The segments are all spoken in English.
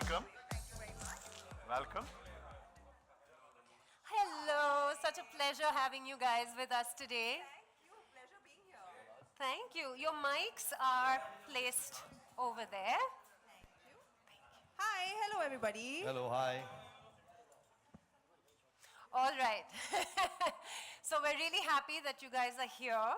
Welcome. Welcome. Hello, such a pleasure having you guys with us today. Pleasure being here. Thank you. Your mics are placed over there. Thank you. Hi, hello everybody. Hello, hi. All right. So we're really happy that you guys are here.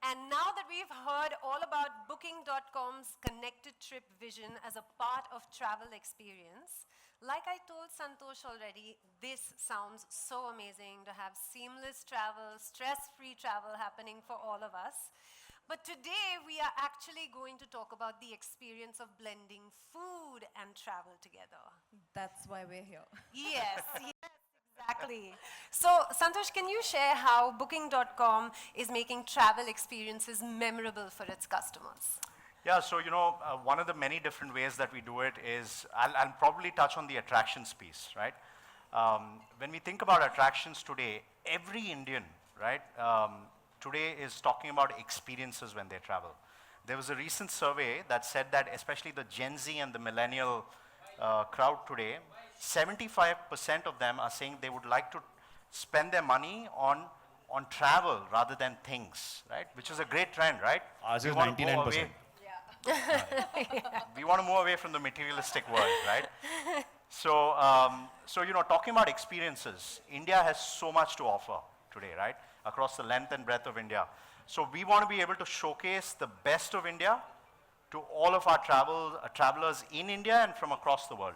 And now that we've heard all about Booking.com's connected trip vision as a part of travel experience, like I told Santosh already, this sounds so amazing to have seamless travel, stress-free travel happening for all of us. But today we are actually going to talk about the experience of blending food and travel together. That's why we're here. Yes, yes, exactly. So, Santosh, can you share how Booking.com is making travel experiences memorable for its customers? Yeah, so one of the many different ways that we do it is, I'll probably touch on the attractions piece, right? When we think about attractions today, every Indian, right, today is talking about experiences when they travel. There was a recent survey that said that especially the Gen Z and the millennial crowd today, 75% of them are saying they would like to spend their money on travel rather than things, right? Which is a great trend, right? Ours We is wanna move 99%. away- We want to move away from the materialistic world, right? So, talking about experiences, India has so much to offer today, right? Across the length and breadth of India. So we want to be able to showcase the best of India to all of our travelers in India and from across the world.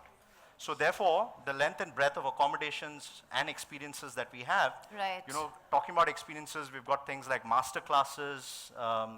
So therefore, the length and breadth of accommodations and experiences that we have, Right. Talking about experiences, we've got things like master classes,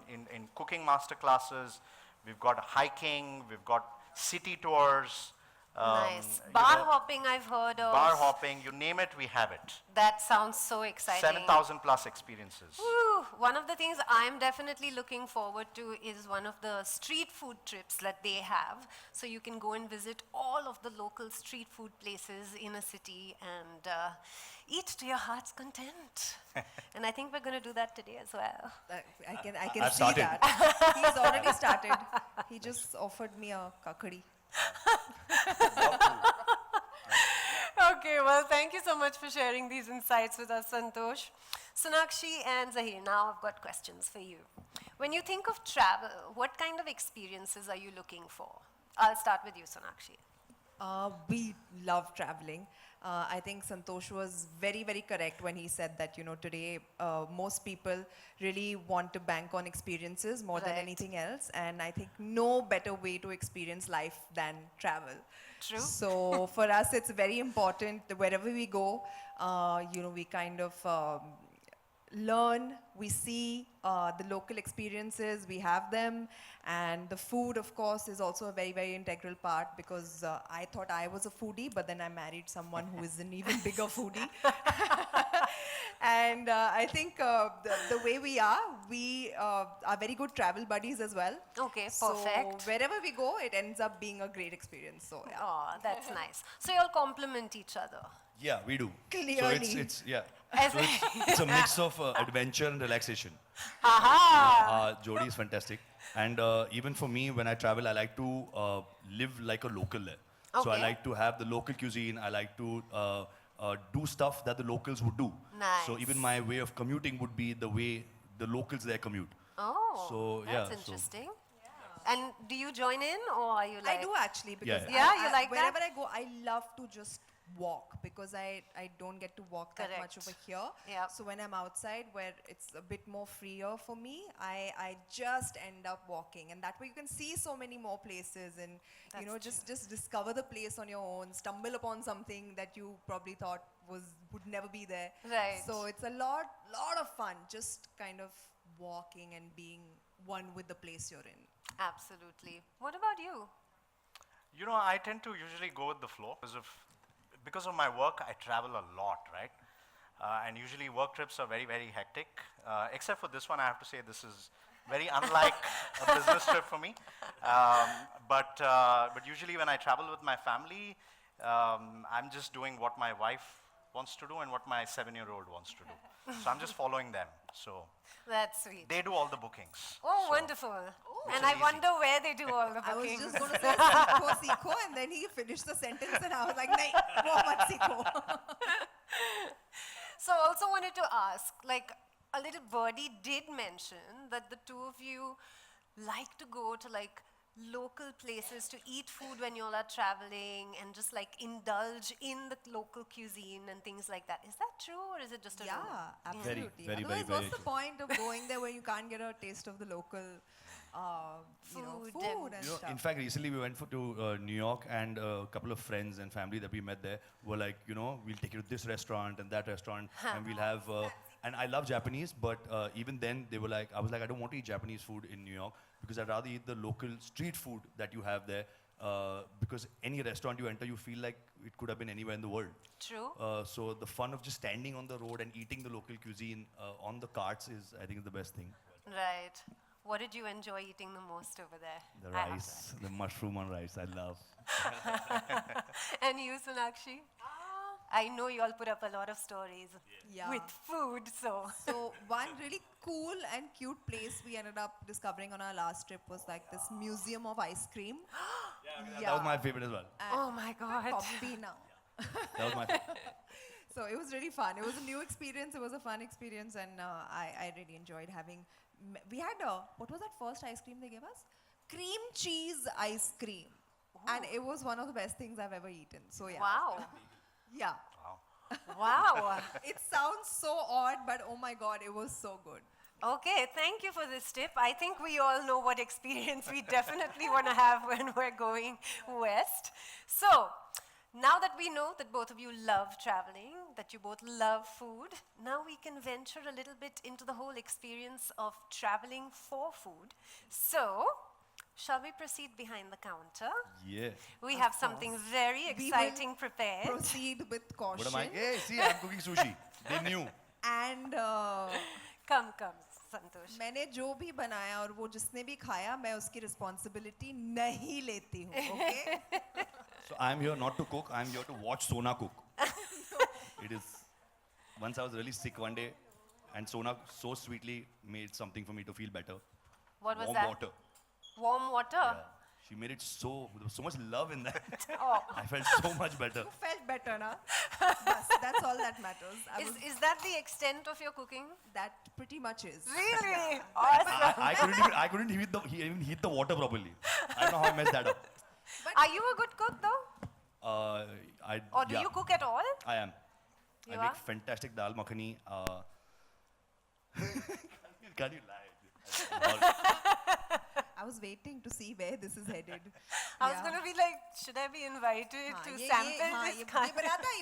in cooking master classes, we've got hiking, we've got city tours. Nice. Bar hopping, I've heard of. Bar hopping, you name it, we have it. That sounds so exciting. 7,000 plus experiences. Woo. One of the things I'm definitely looking forward to is one of the street food trips that they have. So you can go and visit all of the local street food places in a city and eat to your heart's content. And I think we're going to do that today as well. I can I've see started. that. He's already started. He just offered me a kakadi. Okay, well, thank you so much for sharing these insights with us, Santosh. Sonakshi and Zahir, now I've got questions for you. When you think of travel, what kind of experiences are you looking for? I'll start with you, Sonakshi. We love traveling. I think Santosh was very, very correct when he said that, today most people really want to bank on experiences more than Right. anything else. And I think no better way to experience life than travel. True. So for us, it's very important that wherever we go, we kind of learn, we see the local experiences, we have them, and the food, of course, is also a very, very integral part because I thought I was a foodie, but then I married someone who is an even bigger foodie. And I think the way we are very good travel buddies as well. Okay, So perfect. wherever we go, it ends up being a great experience. So yeah. Oh, that's nice. So you'll complement each other. Yeah, we do. So Clearly. it's yeah. As So it's a mix of adventure and relaxation. Aha! Jodi is fantastic. And even for me, when I travel, I like to live like a local there. So I Okay. like to have the local cuisine. I like to do stuff that the locals would do. So Nice. even my way of commuting would be the way the locals there commute. Oh, So, that's yeah, so- interesting. And do you join in or are you like... I do actually because Yeah. Yeah, you like that? wherever I go, I love to just walk because I don't get to walk that much Correct. over here. Yep. So when I'm outside where it's a bit more freer for me, I just end up walking, and that way you can see so many more places and That's just discover the place on your own, stumble upon something that you probably thought would never be there. Right. So it's a lot of fun just kind of walking and being one with the place you're in. Absolutely. What about you? I tend to usually go with the flow because of my work. I travel a lot, right? And usually work trips are very, very hectic. Except for this one, I have to say this is very unlike a business trip for me. But usually when I travel with my family, I'm just doing what my wife wants to do and what my 7-year-old wants to do. So I'm just following them. So That's sweet. they do all the bookings. Oh, So wonderful. Which And is I easy. wonder where they do all the I was bookings. just going to say Sikho, Sikho, and then he finished the sentence, and I was like, nahi, wo mat Sikho. So also wanted to ask, like a little birdie did mention that the two of you like to go to like local places to eat food when you all are traveling and just like indulge in the local cuisine and things like that. Is that true or is it just a rumor? Yeah, absolutely. very, Otherwise, very what's the true. point of going there where you can't get a taste of the local Food food and- and You know, stuff? in fact, recently we went to New York, and a couple of friends and family that we met there were like, you know, we'll take you to this restaurant and that restaurant, and we'll have. And I love Japanese, but even then they were like, I was like, I don't want to eat Japanese food in New York because I'd rather eat the local street food that you have there. Because any restaurant you enter, you feel like it could have been anywhere in the world. True. So the fun of just standing on the road and eating the local cuisine on the carts is, I think, is the best thing. Right. What did you enjoy eating the most over there? The I have to rice, the mushroom on rice, I love. ask. And you, Sonakshi? I know you all put up a lot of stories Yeah. with food, so. So one really cool and cute place we ended up discovering on our last trip was like this museum of ice cream. That was my favorite as well. Oh my God. Copy now. That was my favorite. So it was really fun. It was a new experience. It was a fun experience, and I really enjoyed having. We had what was that first ice cream they gave us? Cream cheese ice cream, and it was one of the best things I've ever eaten. So yeah, Wow. yeah. Wow. It sounds so odd, but oh my god, it was so good. Okay, thank you for this tip. I think we all know what experience we definitely want to have when we're going west. So, now that we know that both of you love traveling, that you both love food, now we can venture a little bit into the whole experience of traveling for food. So, shall we proceed behind the counter? Yeah. We have something very We will exciting prepared. Proceed with caution. What am I? Hey, see, I'm cooking sushi. They knew. And Come, Santosh. मैंने जो भी बनाया और वो जिसने भी खाया मैं उसकी responsibility नहीं लेती हूँ. Okay? So I'm here not to cook. I'm here to watch Sona cook. It is. Once I was really sick one day, and Sona so sweetly made something for me to feel better. What was Warm that? water. Warm water? Yeah. She made it so. There was so much love in that. Oh. I felt so much better. You felt better, na? That's all that matters. Is that the extent of your cooking? That pretty much is. Really? Awesome. I couldn't even heat the water properly. I don't know how I messed that up. Are you a good cook though? Or do yeah, you cook at all? I am. You I are? make fantastic dal makhani. Can't you lie? I was waiting to see where this is headed. I was going to be like, should I be invited हाँ, to ये sample हाँ, this ये kind?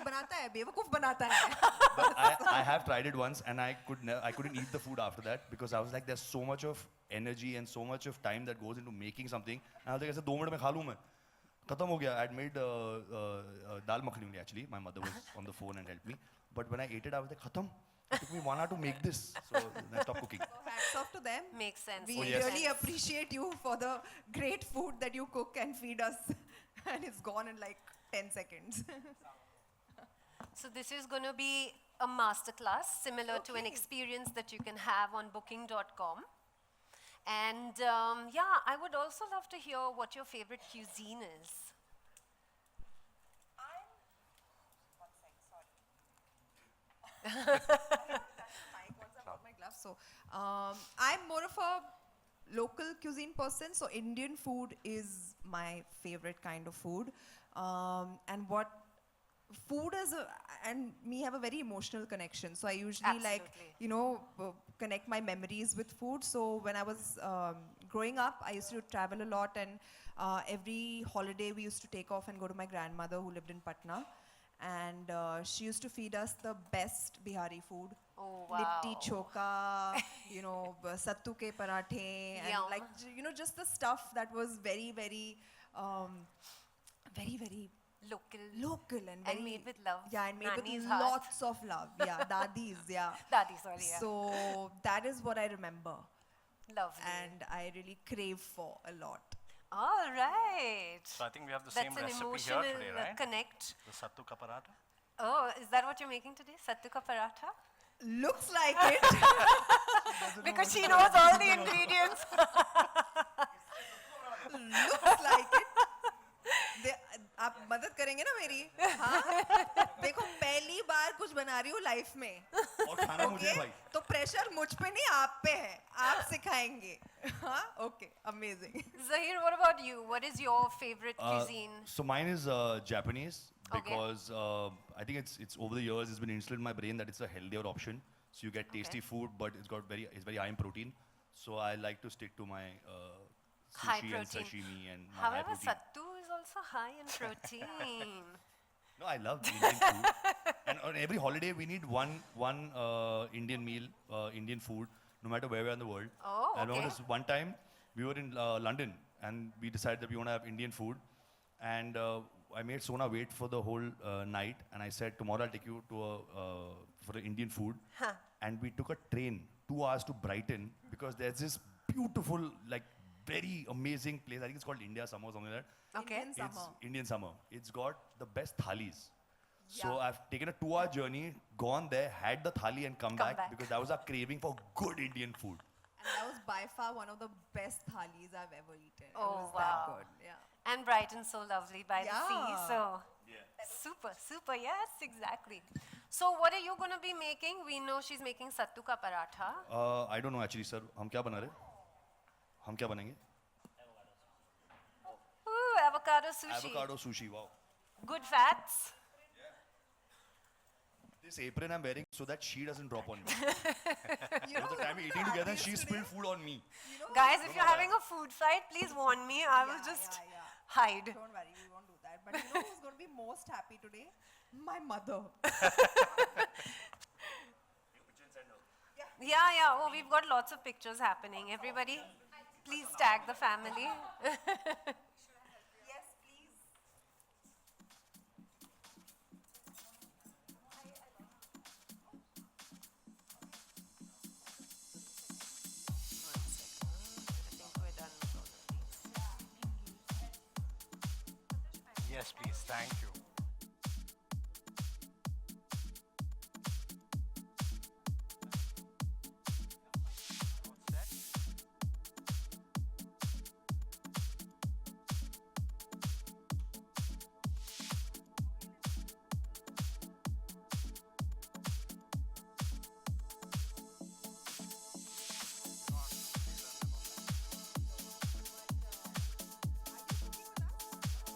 बनाता है, बेवकूफ बनाता है. But I have tried it once, and I couldn't eat the food after that because I was like, there's so much of energy and so much of time that goes into making something. And I was like, ऐसे 2 minute में खा लूँ मैं. खत्म हो गया. I had made dal makhani only actually. My mother was on the phone and helped me. But when I ate it, I was like, खत्म. It took me 1 hour to make this. So then I stopped cooking. Hats off to them. Makes sense. We makes yes. really sense. appreciate you for the great food that you cook and feed us. And it's gone in like 10 seconds. So this is going to be a masterclass similar to an Okay. experience that you can have on booking.com. And yeah, I would also love to hear what your favorite cuisine is. My gloves. So I'm more of a local cuisine person. So Indian food is my favorite kind of food. And what food is and me have a very emotional connection. So I usually like, Absolutely. connect my memories with food. So when I was growing up, I used to travel a lot, and every holiday we used to take off and go to my grandmother who lived in Patna. And she used to feed us the best Bihari food. Oh, Litti wow. choka, sattu ke parathe, and Yum. like, just the stuff that was very, very, very, very local and very. made with love. Yeah, and made Nanny's with heart. lots of love. Yeah, dadis, yeah. Daddy, sorry, yeah. So that is what I remember. Lovely. And I really crave for a lot. All right. So I think we have the That's same an recipe emotional here today, right? connect. The sattu ka paratha. Oh, is that what what you're making today? Sattu ka paratha? Looks like it. Because she knows all the ingredients. Looks like it. आप मदद करेंगे ना मेरी? हाँ? देखो पहली बार कुछ बना रही हूँ लाइफ में. और खाना मुझे Okay? भाई. तो प्रेशर मुझ पे नहीं आप पे है. आप सिखाएंगे. हाँ? Okay. Amazing. Zahir, what about you? What is your favorite cuisine? So mine is Japanese Okay. because I think it's over the years it's been instilled in my brain that it's a healthier option. So you get tasty food, but it's very high in protein. So I like to stick to my High sushi and protein. sashimi and my high However, protein. sattu is also high in protein. No, I love Indian food. And on every holiday we need one Indian meal, Indian food, no matter where we are in the world. Oh, I remember okay. this one time we were in London and we decided that we want to have Indian food. And I made Sona wait for the whole night, and I said, tomorrow I'll take you to for Indian food. Huh. And we took a train 2 hours to Brighton because there's this beautiful, like very amazing place. I think it's called India Summer or something like that. Okay. Indian It's summer. Indian Summer. It's got the best thalis. So Yeah. I've taken a 2-hour journey, gone there, had the thali and come back, back. because that was our craving for good Indian food. And that was by far one of the best thalis I've ever eaten. Oh, it was wow. that good. Yeah. And Brighton so lovely by the sea. Yeah. So super, super. Yes, exactly. So what are you going to be making? We know she's making sattu ka paratha. I don't know actually, sir. हम क्या बना रहे? हम क्या बनेंगे? Ooh, avocado sushi. Avocado sushi. Wow. Good fats. This apron I'm wearing so that she doesn't drop on me. You There was a time we eating together and she spilled food on me. Guys, if you're having a food fight, please warn me. I will just hide. Don't worry, we won't do that. But you know who's going to be most happy today? My mother. Yeah, yeah. Oh, we've got lots of pictures happening. Everybody, please tag the family. Yes, please. Yes, please. Thank you.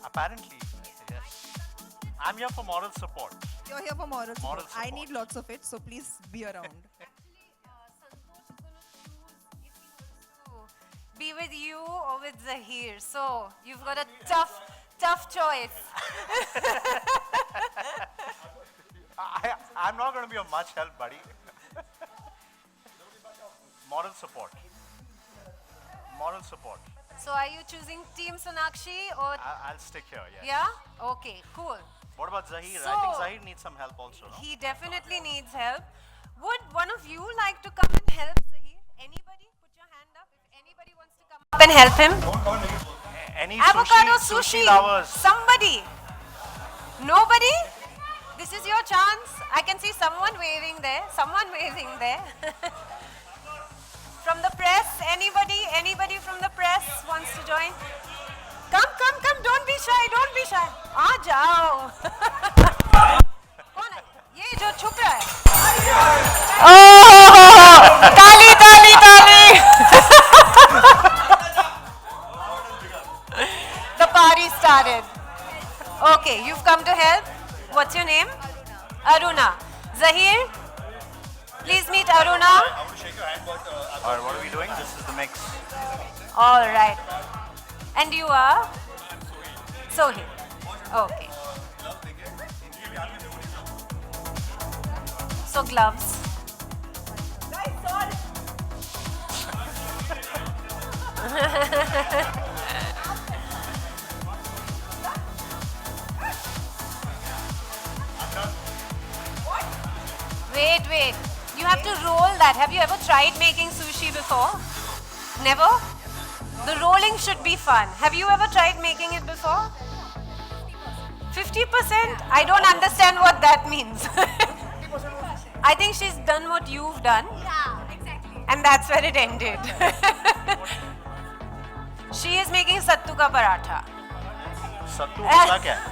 Apparently, yes. I'm here for moral support. You're here for moral Moral support. I support. need lots of it, so please be around. Be with you or with Zahir. So you've got a tough choice. I'm not going to be of much help, buddy. Moral support. Moral support. So are you choosing Team Sonakshi or I'll stick here, yes. yeah? Okay, cool. What about Zahir? I So- think Zahir needs some help also, no? He definitely needs help. Would one of you like to come and help Zahir? Anybody? Put your hand up if anybody wants to come up and help him. Any Avocado sushi lovers? Somebody? Nobody? This is your chance. I can see someone waving there. Someone waving there. From the press, anybody from the press wants to join? Come, don't be shy, आ जाओ. कौन है? ये जो छुप रहा है. Oh, ताली. The party started. Okay, you've come to help. What's your name? Aruna. Zahir, please meet Aruna. I want to shake your hand, but Alright, what are we doing? This is the mix. All right. And you are? Sohil. Okay. So gloves. Wait. You have to roll that. Have you ever tried making sushi before? Never? The rolling should be fun. Have you ever tried making it before? 50%? I don't understand what that means. think she's done what you've done. Yeah, exactly. And that's where it ended. She is making sattu ka paratha. Sattu होता क्या है?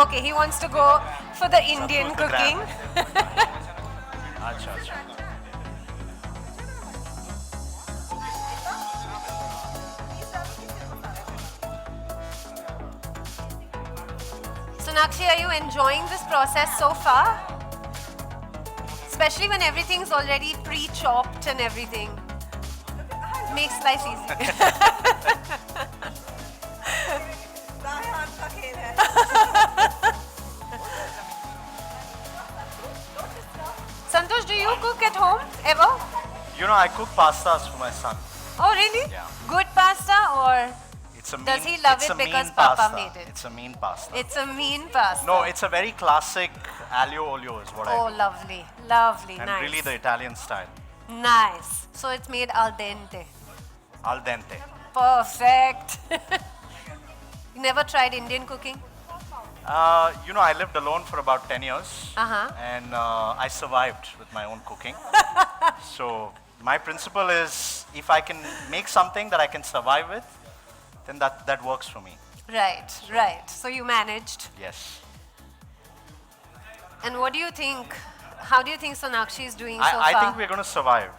Okay, he wants to go for the Indian with the cooking. अच्छा अच्छा. Sonakshi, are you enjoying this process so far? Especially when everything's already pre-chopped and everything. Makes life easy. Santosh, do you cook at home ever? You know, I cook pastas for my son. Oh, really? Yeah. Good pasta or It's a mean, does he love it's it a mean because Papa pasta. made it? It's a mean pasta. It's a mean pasta. No, it's a very classic aglio olio is what Oh, I do. lovely, lovely, And nice. really the Italian style. Nice. So it's made al dente. Al dente. Perfect. You never tried Indian cooking? You know, I lived alone for about 10 years. Uh-huh. And I survived with my own cooking. So my principle is if I can make something that I can survive with, then that works for me. Right, right. So you managed. Yes. And what do you think? How do you think Sonakshi is doing so far? I think we're going to survive.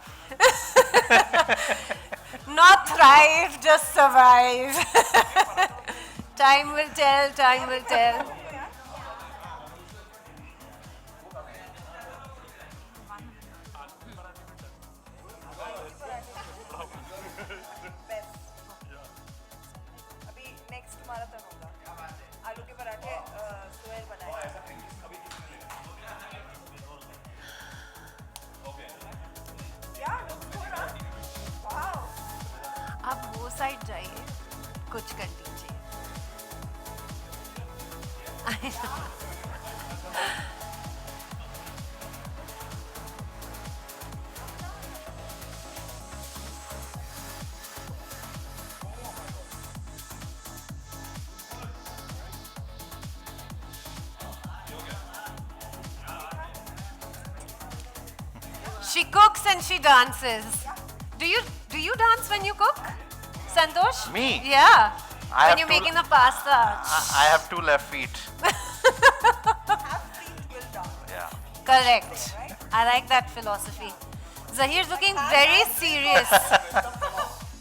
Not thrive, just survive. Time will tell, time will tell. अभी next marathon होगा आलू के पराठे सोहेल बनाएगा आप वो side जाइए, कुछ कर लीजिए. She cooks and she dances. Do you dance when you cook, Santosh? Me? Yeah. I when have you're to- making the pasta. I have 2 left feet. Yeah. Correct. I like that philosophy. Zahir's looking very serious.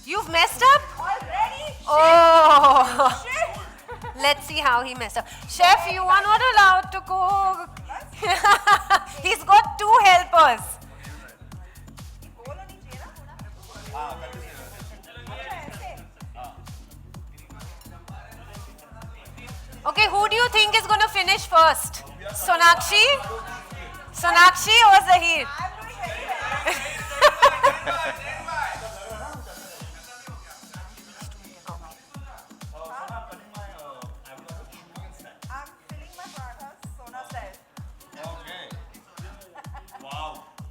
You've messed up? Oh. Let's see how he messed up. Chef, you are not allowed to cook. He's got 2 helpers. Okay, who do you think is going to finish first? Sonakshi? Sonakshi or Zahir? I'm filling my parathas Sona style.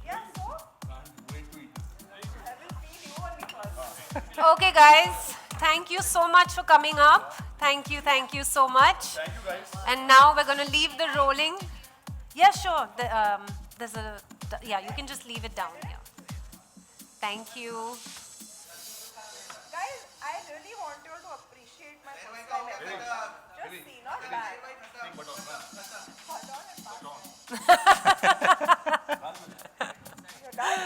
Yeah, so? I will feed you only first. Okay, guys. Thank you so much for coming up. Thank you so much. Thank you, guys. And now we're going to leave the rolling. Yeah, sure. There's a, yeah, you can just leave it down here. Thank you. Guys, I really want you all to appreciate my first time ever. Just see, not bad. You're done?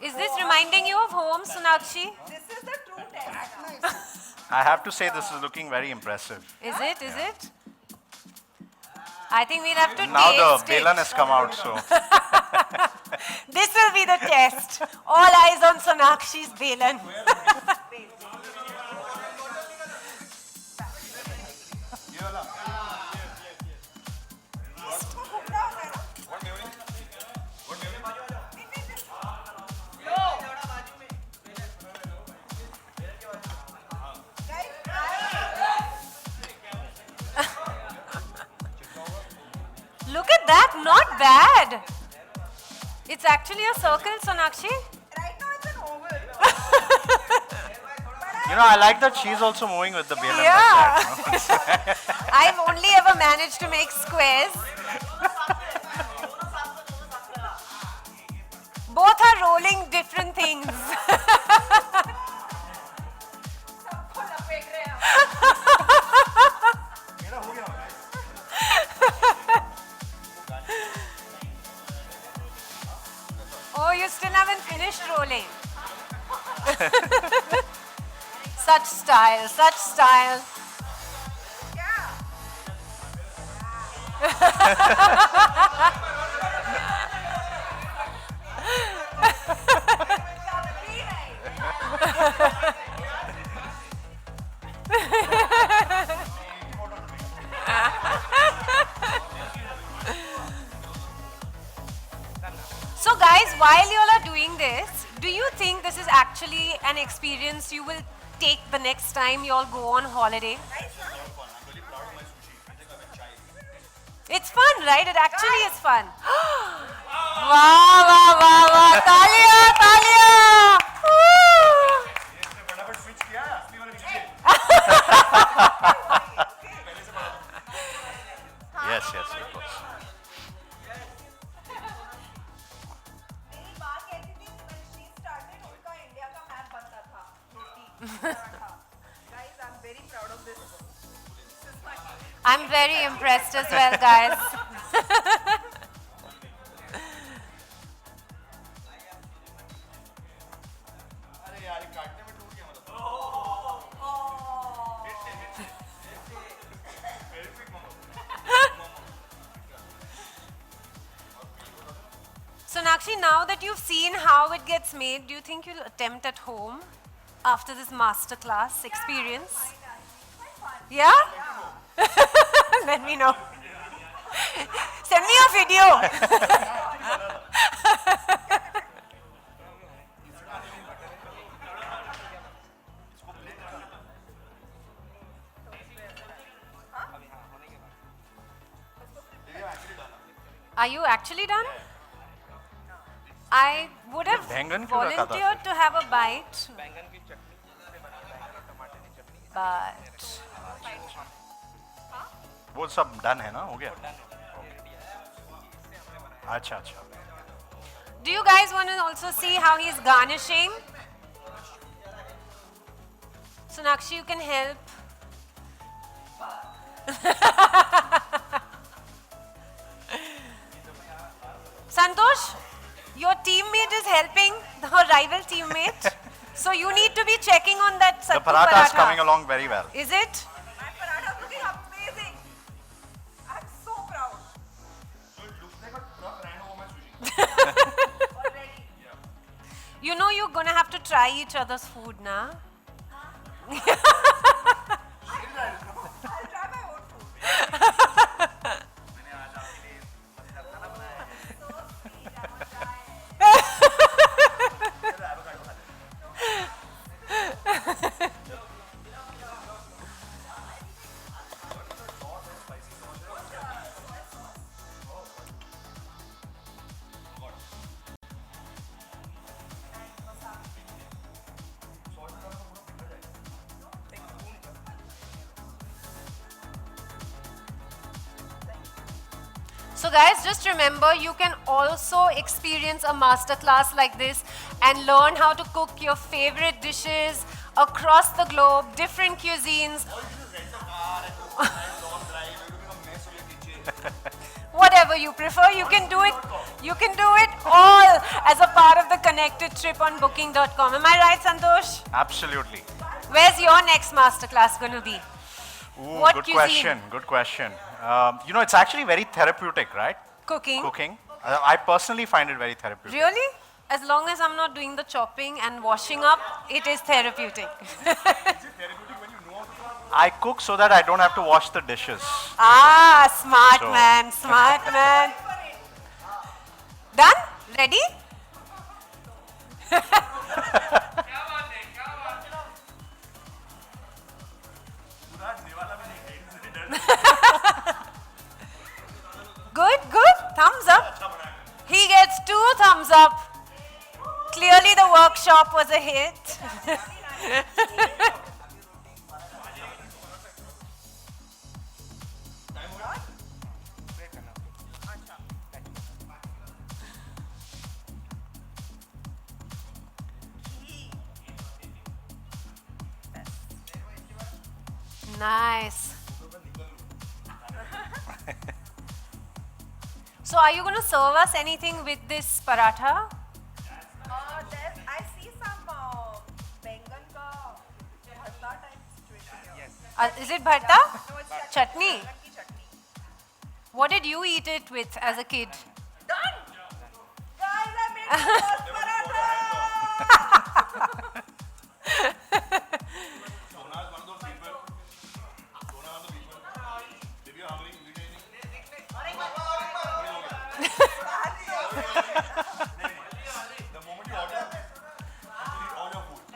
Is this reminding you of home, Sonakshi? This is the true test. I have to say this is looking very impressive. Is it? Is it? I think we'll have to Now the taste Belan it. has come out, so This will be the test. All eyes on Sonakshi's Belan. Look at that, not bad. It's actually a circle, Sonakshi. Right now it's an oval. But I You know, I like that she's also moving with the BLM Yeah. like that. You know? I've only ever managed to make squares. Both are rolling different things. Oh, you still haven't finished rolling. Such style, such style. So guys, while you all are doing this, do you think this is actually an experience you will take the next time you all go on holiday? It's fun, right? It actually is fun. Wow, wow, wow, wow. Talia, Talia. Woo. Yes, yes, of course. मेरी माँ कहती थी when she started उनका India का map बनता था रोटी paratha. Guys, I'm very proud of this. This is my I'm very impressed as well, guys. Sonakshi, now that you've seen how it gets made, do you think you'll attempt at home after this masterclass experience? Yeah? Let me know. Send me a video. Are you actually done? I would have बैंगन क्यों रखा था? volunteered to have a bite. But वो सब done है ना, हो गया? अच्छा, अच्छा. do you guys want to also see how he's garnishing? Sonakshi, you can help. Santosh, your teammate is helping her rival teammate. So you need to be checking on that The sattu paratha is paratha. coming along very well. Is it? my paratha is looking amazing. I'm so proud. Already. You know you're gonna have to try each other's food, na? I'll try my own food. So guys, just remember you can also experience a masterclass like this and learn how to cook your favorite dishes across the globe, different cuisines. Whatever you prefer, you can do it. You can do it all as a part of the connected trip on booking.com. Am I right, Santosh? Absolutely. Where's your next masterclass going to be? Ooh, What good cuisine? question. Good question. You know, it's actually very therapeutic, right? Cooking. Cooking. I personally find it very therapeutic. Really? As long as I'm not doing the chopping and washing up, it is therapeutic. I cook so that I don't have to wash the dishes. Ah, smart So- man, smart man. Done? Ready? Good, good. Thumbs up. He gets 2 thumbs up. Clearly the workshop was a hit. Nice. So are you going to serve us anything with this paratha? I see some bengal ka bharta type situation here. Is it bharta? No, it's Chutney. chutney. What did you eat it with as a kid? Done! Guys, I made the first paratha!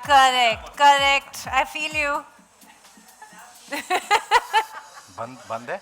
Correct. I feel you. बंद है